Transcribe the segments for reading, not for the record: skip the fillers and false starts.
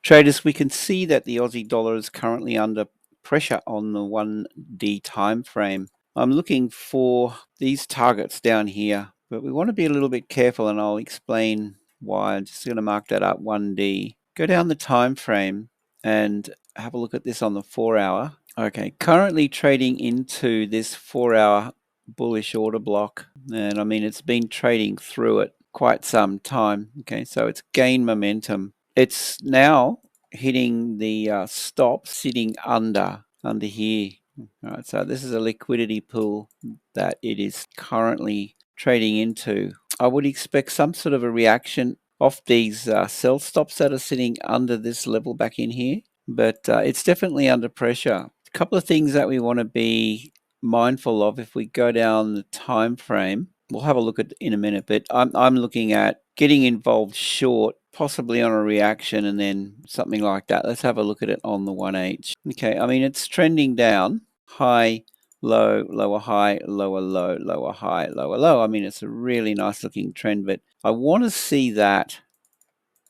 Traders, we can see that the Aussie dollar is currently under pressure on the 1D time frame. I'm looking for these targets down here, but we want to be a little bit careful, and I'll explain why. I'm just going to mark that up 1D. Go down the time frame and have a look at this on the 4-hour. Okay, currently trading into this 4-hour bullish order block, and I mean it's been trading through it quite some time. Okay, so it's gained momentum. It's now hitting the stop sitting under here. All right, so this is a liquidity pool that it is currently trading into. I would expect some sort of a reaction off these sell stops that are sitting under this level back in here, but it's definitely under pressure. A couple of things that we want to be mindful of if we go down the time frame. We'll have a look at in a minute, but I'm looking at getting involved short, possibly on a reaction and then something like that. Let's have a look at it on the 1H. Okay, I mean it's trending down, high, low, lower high, lower low, lower high, lower low. I mean it's a really nice looking trend, but I want to see that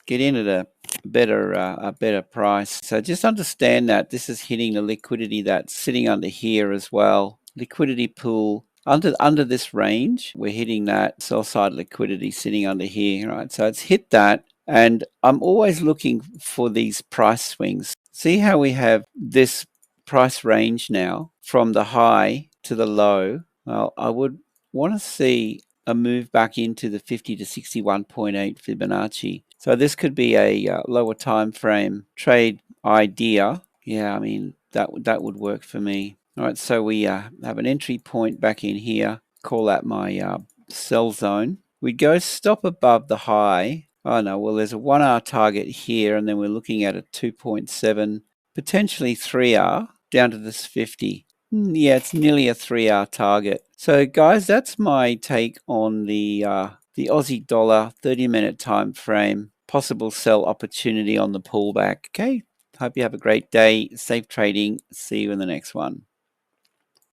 get in at a better price. So just understand that this is hitting the liquidity that's sitting under here as well. Liquidity pool under this range, we're hitting that sell side liquidity sitting under here, right? So it's hit that, and I'm always looking for these price swings. See how we have this price range now from the high to the low. Well, I would want to see a move back into the 50 to 61.8 Fibonacci. So this could be a lower time frame trade idea. Yeah, I mean that would work for me. All right, so we have an entry point back in here. Call that my sell zone. We go stop above the high. Oh no, well there's a 1R target here, and then we're looking at a 2.7, potentially 3R down to this 50. Yeah, it's nearly a 3R target. So guys, that's my take on the Aussie dollar 30-minute time frame, possible sell opportunity on the pullback. Okay, hope you have a great day. Safe trading. See you in the next one.